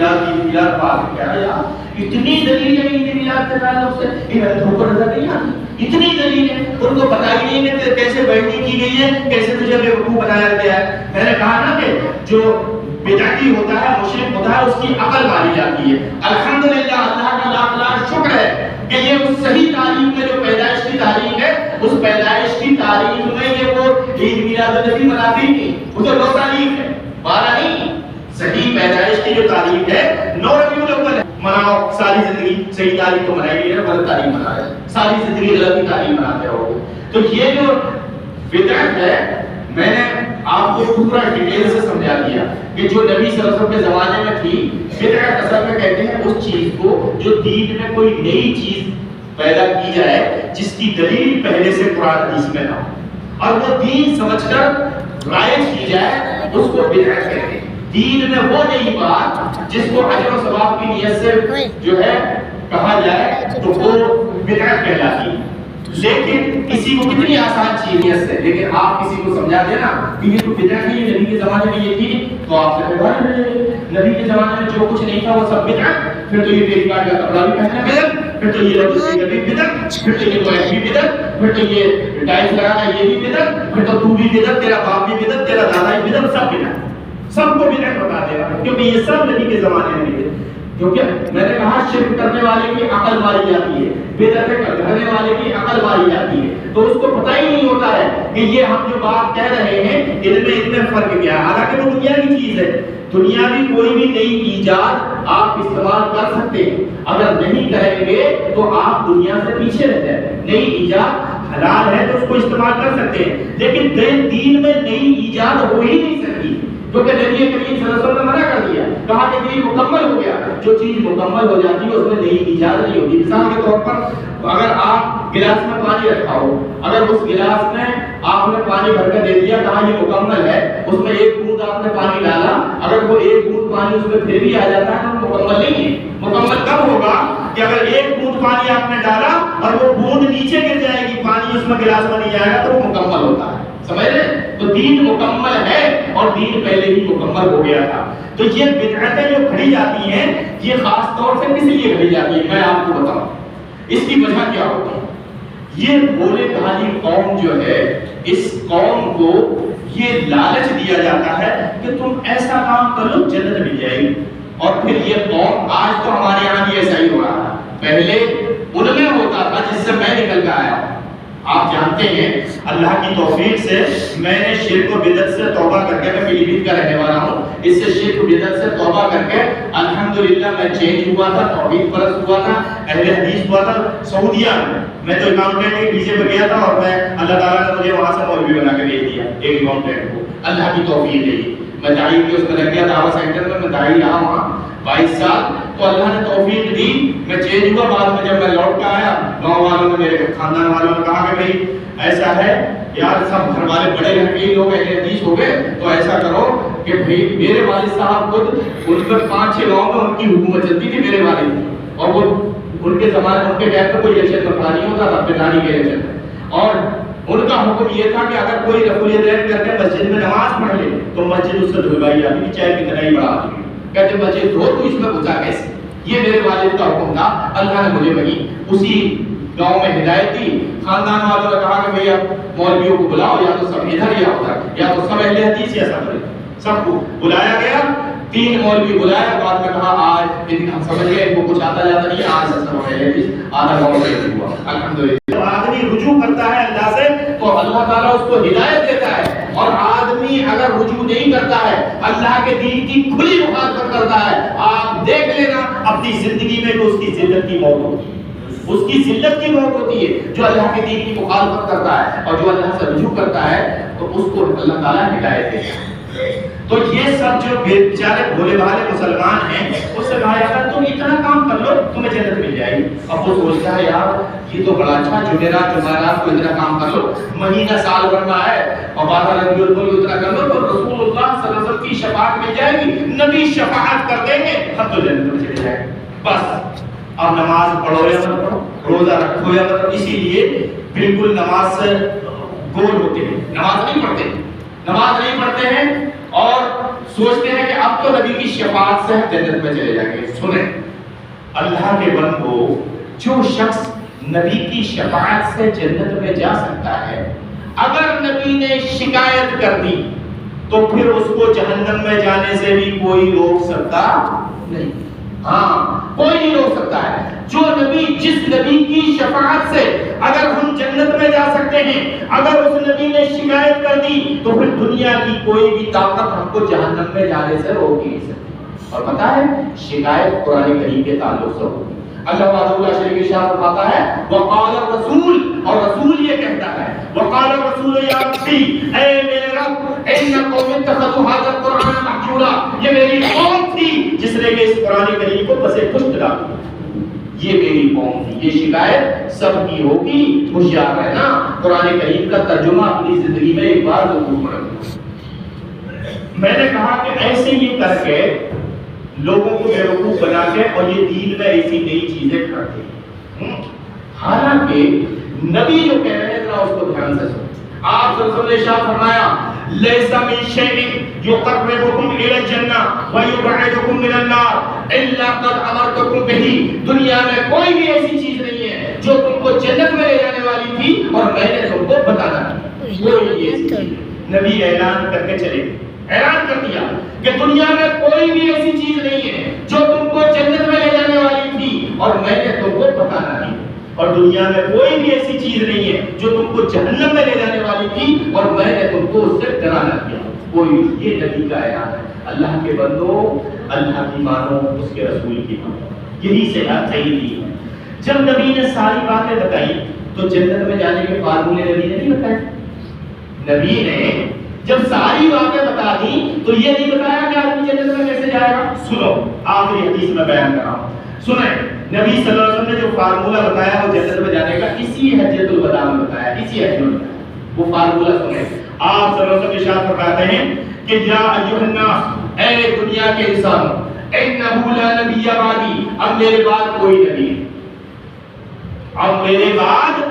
میلاد عید میلاد پاک کیا ہے یار، اتنی دلیل ہے عید میلاد کے تعلق سے، ان اندھوں کو نظر نہیں آتی، اتنی دلیل ہے، ان کو پتہ ہی نہیں ہے کہ کیسے بیٹھنی کی گئی ہے، کیسے تجھے بے وقوف بنایا گیا ہے۔ میں نے کہا نا کہ جو بدعتی ہوتا ہے، مشرک ہوتا ہے، اس کی عقل ماری جاتی ہے۔ الحمدللہ اللہ کا لاکھ لاکھ شکر ہے کہ یہ اس صحیح تاریخ میں جو پیدائش کی تاریخ ہے، اس پیدائش کی تاریخ میں یہ وہ عید میلاد النبی مناتی نہیں، وہ تو 9 تاریخ ہے، 12 نہیں، صحیح پیدائش کی جو تاریخ ہے 9 ربیع الاول ہے۔ مناؤ، ساری زندگی صحیح تاریخ تو منائی نہیں ہے، غلط تاریخ منا رہے ہیں، ساری زندگی غلط ہی تاریخ مناتے رہو۔ تو یہ جو بدعت ہے، میں نے آپ کو پورا ڈیٹیل سے سمجھا دیا کہ جو نبی صلی اللہ علیہ وسلم کے زمانے میں تھی، بدعت اصل میں کہتے ہیں اس چیز کو جو دین میں کوئی نئی چیز پیدا کی جائے جس کی دلیل پہلے سے قرآن حدیث میں نہ ہو، اور وہ دین سمجھ کر رائج کی جائے، اس کو بدعت کہتے ہیں۔ دین میں وہ نئی بات جس کو اجر و ثواب کی نیت سے جو ہے کہا جائے تو وہ بدعت کہلاتی ہے۔ لیکن کسی کو کتنی آسان چیز نیت سے، لیکن آپ کسی کو سمجھا دینا کہ یہ تو بدعت ہے، نبی کے زمانے میں یہ تھی، تو آپ سے نبی کے زمانے میں جو کچھ نہیں تھا وہ سب بدعت، پھر تو یہ بیٹی کاٹ کا کپڑا بھی پہننا بدعت، پھر تو یہ لفظ بھی بدعت، پھر تو یہ کوئی بھی بدعت، پھر تو یہ ٹائلس لگانا یہ بھی بدعت، پھر تو بھی بدعت، تیرا باپ بھی بدعت، تیرا دادا بھی بدعت، سب بدعت، سب کو بدعت بتا دے گا، کیونکہ یہ سب نبی کے زمانے میں نہیں ہے۔ کیونکہ میں نے کہا شرک کرنے والے کی عقل ماری جاتی ہے، بدعت کرنے والے کی عقل ماری جاتی ہے، تو اس کو پتہ ہی نہیں ہوتا ہے کہ یہ ہم جو بات کہہ رہے ہیں ان میں اتنے فرق کیا ہے، حالانکہ وہ دنیا کی چیز ہے۔ دنیا بھی کوئی بھی نئی ایجاد آپ استعمال کر سکتے ہیں، اگر نہیں کریں گے تو آپ دنیا سے پیچھے رہ جائیں۔ نئی ایجاد حلال ہے تو اس کو استعمال کر سکتے ہیں، لیکن دین میں نئی ایجاد ہو ہی نہیں سکتی، کیونکہ نبی کریم صلی اللہ علیہ وسلم نے منع کر دیا، کہا کہ دین مکمل ہو گیا۔ جو چیز مکمل ہو جاتی ہے اس میں نئی ایجاد نہیں ہوتی۔ مثال کے طور پر اگر آپ گلاس میں پانی رکھا ہو، اگر اس گلاس میں آپ نے پانی بھر کر دے دیا، کہا یہ مکمل ہے، اس میں ایک بوند آپ نے پانی ڈالا، اگر وہ ایک بوند پانی اس میں پھر بھی آ جاتا ہے تو مکمل نہیں ہے۔ مکمل کب ہوگا کہ اگر ایک بوند پانی آپ نے ڈالا اور وہ بوند نیچے گر جائے گی، پانی اس میں گلاس میں نہیں جائے گا تو وہ مکمل ہوتا ہے۔ سمجھ رہے؟ تو دین مکمل ہے اور دین پہلے ہی مکمل ہو گیا تھا۔ تو یہ بدعتیں جو کھڑی جاتی ہیں یہ خاص طور سے کس لیے کھڑی جاتی ہیں میں آپ کو بتاؤں، اس کی وجہ کیا ہوتی ہے۔ یہ بولے کہانی قوم جو ہے، اس قوم کو یہ لالچ دیا جاتا ہے کہ تم ایسا کام کر لو جنت مل جائے گی، اور پھر یہ قوم آج تو ہمارے یہاں بھی ایسا ہی ہو رہا ہے، پہلے ان میں ہوتا تھا جس سے میں نکل کر آیا۔ آپ جانتے ہیں اللہ کی توفیق سے میں نے شرک و بدعت سے توبہ کر کے، میں پیلی بھیت کا رہنے والا ہوں، اس سے شرک و بدعت سے توبہ کر کے الحمدللہ میں چینج ہوا تھا، توحید پرست ہوا تھا، اہل حدیث ہوا تھا سعودیہ میں تو اکاؤنٹنٹ کے ویزے پر گیا تھا، اور میں اللہ تعالیٰ نے مجھے وہاں سے مولوی بنا کے بھیج دیا ایک اکاؤنٹنٹ کو، اللہ کی توفیق ہے۔ میں داعی کے اس میں لگ گیا دعویٰ سینٹر میں داعی رہا وہاں 22 سال، تو اللہ نے توفیق دی، میں چینج ہوا۔ بعد میں جب میں لوٹ کے آیا، گاؤں والوں نے، میرے خاندان والوں نے کہا کہ بھائی ایسا ہے یار، سب گھر والے بڑے گھر کے لوگ اہل حدیث ہو گئے، تو ایسا کرو کہ بھائی میرے والد صاحب خود ان پر 5-6 گاؤں میں ان کی حکومت چلتی تھی میرے والد کی، اور وہ ان کے زمانے ان کے ٹائم پہ کوئی الیکشن میں کھڑا نہیں ہوتا تھا، پردھانی کے الیکشن میں، اور ان کا حکم یہ تھا کہ اگر کوئی رفع یدین کر کے مسجد میں نماز پڑھ لے تو مسجد اس سے دھلوائی جاتی تھی، چاہے کتنا ہی بڑا آدمی، کہتے مسجد دھو تو اس میں گھسا کیسے۔ یہ میرے والد کا حکم تھا، اللہ نے مجھے وہی اسی گاؤں میں ہدایت دی۔ خاندان والوں نے کہا کہ بھئی اب مولویوں کو بلاؤ، یا تو سب ادھر یا ادھر، یا تو سب اہل حدیث یا سب سب کو بلایا گیا۔ 3 مولوی بلایا، بعد میں کہا آج ہم سمجھ گئے ان کو کچھ آتا جاتا نہیں، آج سب اہل حدیث آدھا گاؤں میں ہوا الحمدللہ۔ جب آدمی رجوع کرتا ہے اللہ سے تو اللہ تعالیٰ اس کو ہدایت دیتا ہے، اور آدمی اگر رجوع نہیں کرتا ہے، اللہ کے دین کی کھلی مخالفت کرتا ہے، آپ دیکھ لینا اپنی زندگی میں تو اس کی ذلت کی موت ہوتی ہے، اس کی ذلت کی موت ہوتی ہے۔ جو اللہ کے دین کی مخالفت کرتا ہے اور جو اللہ سے رجوع کرتا ہے تو اس کو اللہ تعالیٰ ہدایت دیتا ہے۔ تو یہ سب جو بیچارے بھولے بھالے مسلمان ہیں، اس سے کہا جاتا ہے تم اتنا کام کر لو تمہیں جنت مل جائے گی۔ اب وہ سوچتا ہے یار یہ تو بڑا اچھا، جمعرات کو اتنا کام کر لو، مہینہ سال بھر میں ہے اور 12 ربیع الاول اتنا کر لو تو رسول اللہ صلی اللہ علیہ وسلم کی شفاعت مل جائے گی، نبی شفاعت کر دیں گے، ہم تو جنت میں چلے جائیں گے۔ بس اب نماز پڑھو یا مت پڑھو، روزہ رکھو یا مت، اسی لیے بالکل نماز سے گول ہوتے ہیں، نماز نہیں پڑھتے ہیں اور سوچتے ہیں کہ اب تو نبی کی شفاعت سے ہم جنت میں چلے جائیں گے. سنیں اللہ کے بندو، جو شخص نبی کی شفاعت سے جنت میں جا سکتا ہے، اگر نبی نے شکایت کر دی تو پھر اس کو جہنم میں جانے سے بھی کوئی روک سکتا نہیں. ہاں کوئی نہیں روک سکتا ہے. جو نبی، جس نبی کی شفاعت سے اگر ہم جنت میں جا سکتے ہیں، اگر اس نبی نے شکایت کر دی تو پھر دنیا کی کوئی بھی طاقت ہم کو جہنم میں جانے سے روک نہیں سکتی. اور پتہ ہے شکایت قرآن کریم کے تعلق سے ہوتی ہے. اللہ وحدہ لا شریک له فرماتا ہے وقال الرسول، اور رسول یہ کہتا ہے وقال الرسول یا ربی، اے میرے رب ان قوم اتخذوا هذا القرآن محجورا، یہ میری قوم تھی جس نے کہ اس قرآن کریم کو پس پشت ڈالا. یہ میری قوم تھی. یہ شکایت سب کی ہوگی. ہوشیار رہنا، قرآن کریم کا ترجمہ اپنی زندگی میں ایک بار ضرور پڑھنا. میں نے کہا کہ ایسے ہی کر کے لوگوں کو بیوقوف بنا کے اور یہ دین میں ایسی نئی چیزیں کرتے ہیں. حالانکہ نبی جو کہہ رہے ہیں ذرا اس کو دھیان سے سنو. آپ صلی اللہ علیہ وسلم نے ارشاد فرمایا لیس من شیء یقربکم الی الجنہ ویبعدکم من النار الا قد امرتکم بہ. دنیا میں کوئی بھی ایسی چیز نہیں ہے جو تم کو جنت میں لے جانے والی تھی اور میں نے تم کو بتانا تھی. کوئی ایسی چیز نبی اعلان کر کے چلے گئے. اعلان کر دیا کہ دنیا میں کوئی بھی ایسی چیز نہیں ہے جو تم کو جنت میں لے جانے والی تھی اور میں نے تم کو بتانا تھی. اور دنیا میں کوئی بھی ایسی چیز نہیں ہے جو تم کو جہنم میں لے جانے والی تھی اور میں نے تم کو اس سے ڈرانا کیا. کوئی، یہ نبی کا اعلان ہے. اللہ کے بندو، اللہ کی مانو، اس کے رسول کی مانو. یہی سے صحیح دی ہے. جب نبی نے ساری باتیں بتائی تو جنت میں جانے کے فارمولے نبی نے نہیں بتائے. نبی نے جب ساری باتیں بتا دی تو یہ نہیں بتایا کہ آدمی جنت میں کیسے جائے گا. سنو آخری حدیث میں بیان کر رہا ہوں. سنیں نبی صلی اللہ علیہ وسلم نے جو فارمولہ بتایا وہ جنت میں جانے کا اسی حجۃ الوداع میں بتایا. اسی حج میں وہ فارمولہ سنیں. آپ صلی اللہ علیہ وسلم ارشاد فرماتے ہیں کہ یا ایھا الناس، اے دنیا کے انسان، انہ لا نبی بعدی، اب میرے بعد کوئی نبی، اب میرے بعد